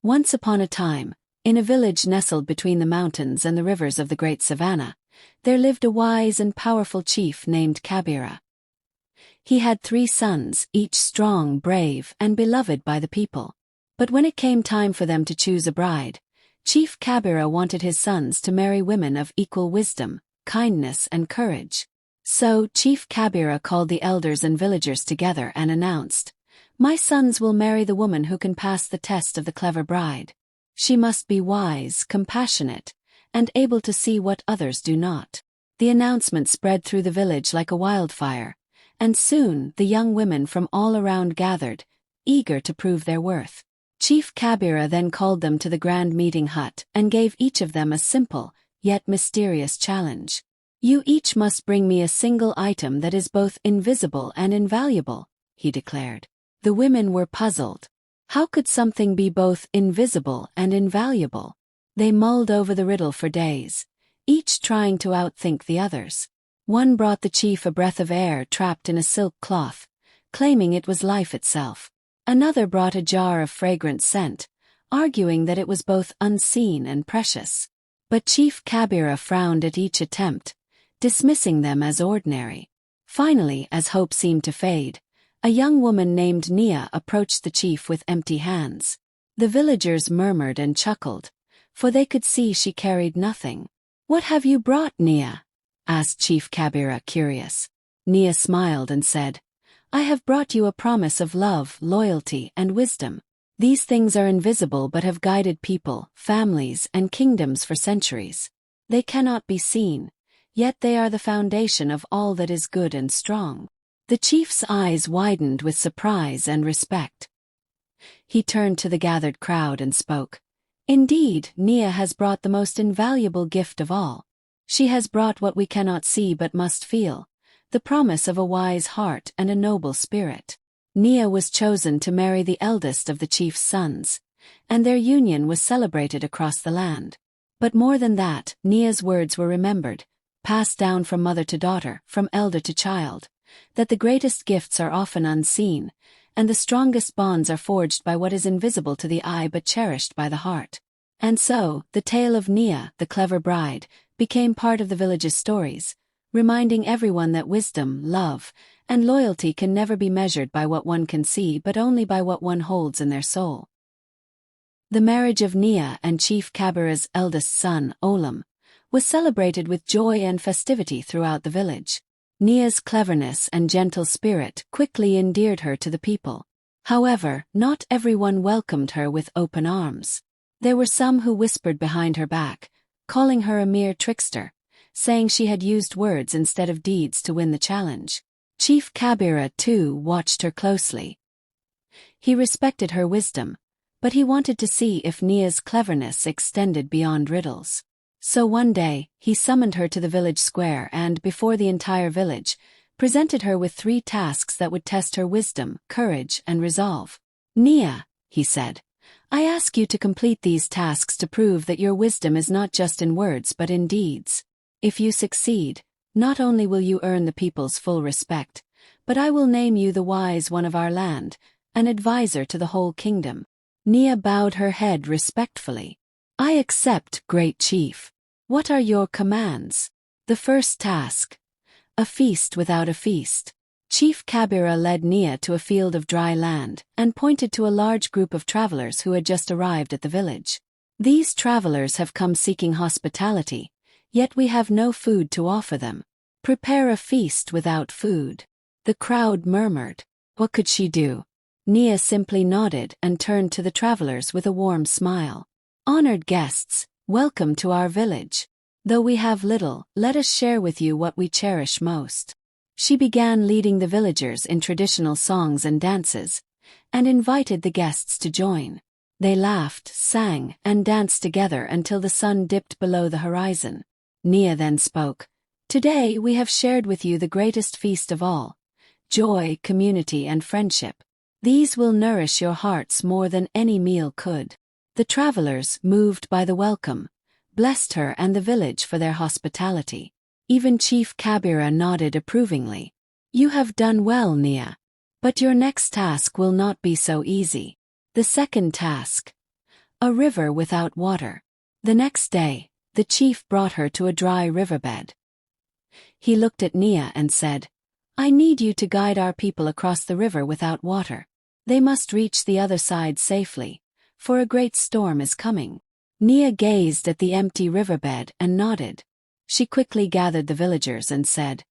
Once upon a time, in a village nestled between the mountains and the rivers of the great savannah, there lived a wise and powerful chief named Kabira. He had 3 sons, each strong, brave, and beloved by the people. But when it came time for them to choose a bride, Chief Kabira wanted his sons to marry women of equal wisdom, kindness, and courage. So Chief Kabira called the elders and villagers together and announced, "My sons will marry the woman who can pass the test of the clever bride. She must be wise, compassionate, and able to see what others do not." The announcement spread through the village like a wildfire, and soon the young women from all around gathered, eager to prove their worth. Chief Kabira then called them to the grand meeting hut and gave each of them a simple, yet mysterious challenge. "You each must bring me a single item that is both invisible and invaluable," he declared. The women were puzzled. How could something be both invisible and invaluable? They mulled over the riddle for days, each trying to outthink the others. One brought the chief a breath of air trapped in a silk cloth, claiming it was life itself. Another brought a jar of fragrant scent, arguing that it was both unseen and precious. But Chief Kabira frowned at each attempt, dismissing them as ordinary. Finally, as hope seemed to fade, a young woman named Nia approached the chief with empty hands. The villagers murmured and chuckled, for they could see she carried nothing. "What have you brought, Nia?" asked Chief Kabira, curious. Nia smiled and said, "I have brought you a promise of love, loyalty, and wisdom. These things are invisible but have guided people, families, and kingdoms for centuries. They cannot be seen, yet they are the foundation of all that is good and strong." The chief's eyes widened with surprise and respect. He turned to the gathered crowd and spoke. "Indeed, Nia has brought the most invaluable gift of all. She has brought what we cannot see but must feel, the promise of a wise heart and a noble spirit." Nia was chosen to marry the eldest of the chief's sons, and their union was celebrated across the land. But more than that, Nia's words were remembered, passed down from mother to daughter, from elder to child, that the greatest gifts are often unseen, and the strongest bonds are forged by what is invisible to the eye but cherished by the heart. And so, the tale of Nia, the clever bride, became part of the village's stories, reminding everyone that wisdom, love, and loyalty can never be measured by what one can see but only by what one holds in their soul. The marriage of Nia and Chief Kabira's eldest son, Olam, was celebrated with joy and festivity throughout the village. Nia's cleverness and gentle spirit quickly endeared her to the people. However, not everyone welcomed her with open arms. There were some who whispered behind her back, calling her a mere trickster, saying she had used words instead of deeds to win the challenge. Chief Kabira, too, watched her closely. He respected her wisdom, but he wanted to see if Nia's cleverness extended beyond riddles. So one day, he summoned her to the village square and, before the entire village, presented her with 3 tasks that would test her wisdom, courage, and resolve. "Nia," he said, "I ask you to complete these tasks to prove that your wisdom is not just in words but in deeds. If you succeed, not only will you earn the people's full respect, but I will name you the wise one of our land, an advisor to the whole kingdom." Nia bowed her head respectfully. "I accept, great chief. What are your commands?" The first task. A feast without a feast. Chief Kabira led Nia to a field of dry land and pointed to a large group of travelers who had just arrived at the village. "These travelers have come seeking hospitality, yet we have no food to offer them. Prepare a feast without food." The crowd murmured. What could she do? Nia simply nodded and turned to the travelers with a warm smile. "Honored guests, welcome to our village. Though we have little, let us share with you what we cherish most." She began leading the villagers in traditional songs and dances, and invited the guests to join. They laughed, sang, and danced together until the sun dipped below the horizon. Nia then spoke. "Today we have shared with you the greatest feast of all: joy, community, and friendship. These will nourish your hearts more than any meal could." The travelers, moved by the welcome, blessed her and the village for their hospitality. Even Chief Kabira nodded approvingly. "You have done well, Nia. But your next task will not be so easy. The second task. A river without water. The next day, the chief brought her to a dry riverbed. He looked at Nia and said, "I need you to guide our people across the river without water. They must reach the other side safely, for a great storm is coming." Nia gazed at the empty riverbed and nodded. She quickly gathered the villagers and said,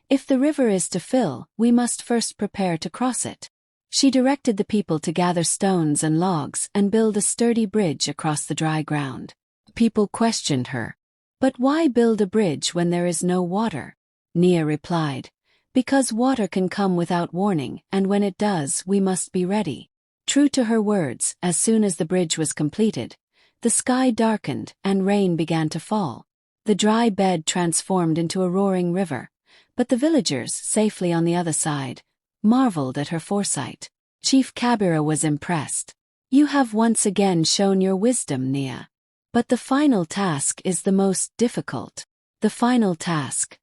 "If the river is to fill, we must first prepare to cross it." She directed the people to gather stones and logs and build a sturdy bridge across the dry ground. People questioned her. "But why build a bridge when there is no water?" Nia replied, "Because water can come without warning, and when it does, we must be ready." True to her words, as soon as the bridge was completed, the sky darkened and rain began to fall. The dry bed transformed into a roaring river, but the villagers, safely on the other side, marveled at her foresight. Chief Kabira was impressed. "You have once again shown your wisdom, Nia. But the final task is the most difficult." The final task.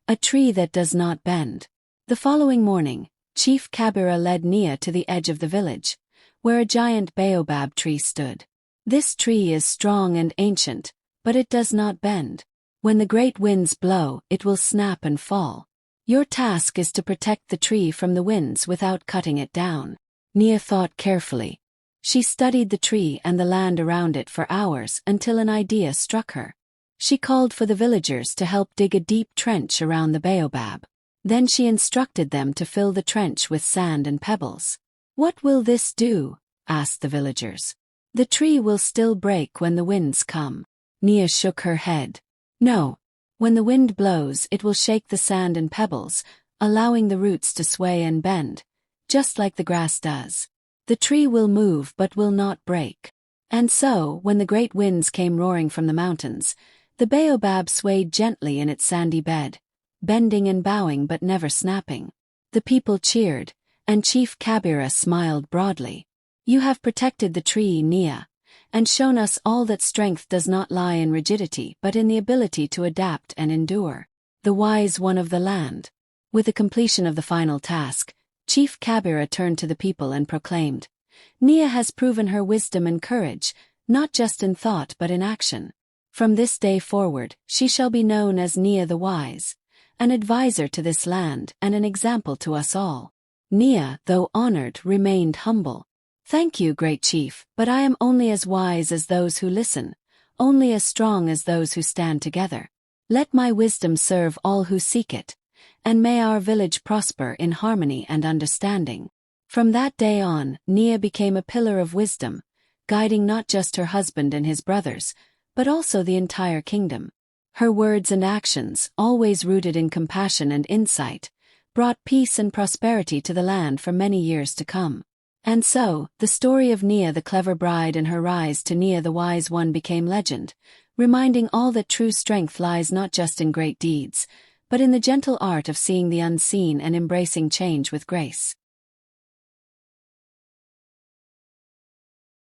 A tree that does not bend. The following morning, Chief Kabira led Nia to the edge of the village, where a giant baobab tree stood. This tree is strong and ancient, but it does not bend. When the great winds blow, it will snap and fall. Your task is to protect the tree from the winds without cutting it down. Nia thought carefully. She studied the tree and the land around it for hours until an idea struck her. She called for the villagers to help dig a deep trench around the baobab. Then she instructed them to fill the trench with sand and pebbles. "What will this do?" asked the villagers. "The tree will still break when the winds come." Nia shook her head. "No. When the wind blows, it will shake the sand and pebbles, allowing the roots to sway and bend, just like the grass does. The tree will move but will not break." And so, when the great winds came roaring from the mountains, the baobab swayed gently in its sandy bed, bending and bowing but never snapping. The people cheered, and Chief Kabira smiled broadly. "You have protected the tree, Nia, and shown us all that strength does not lie in rigidity but in the ability to adapt and endure." The wise one of the land. With the completion of the final task, Chief Kabira turned to the people and proclaimed, "Nia has proven her wisdom and courage, not just in thought but in action. From this day forward, she shall be known as Nia the Wise, an advisor to this land and an example to us all." Nia, though honored, remained humble. "Thank you, great chief, but I am only as wise as those who listen, only as strong as those who stand together. Let my wisdom serve all who seek it, and may our village prosper in harmony and understanding." From that day on, Nia became a pillar of wisdom, guiding not just her husband and his brothers, but also the entire kingdom. Her words and actions, always rooted in compassion and insight, brought peace and prosperity to the land for many years to come. And so, the story of Nia the clever bride and her rise to Nia the wise one became legend, reminding all that true strength lies not just in great deeds, but in the gentle art of seeing the unseen and embracing change with grace.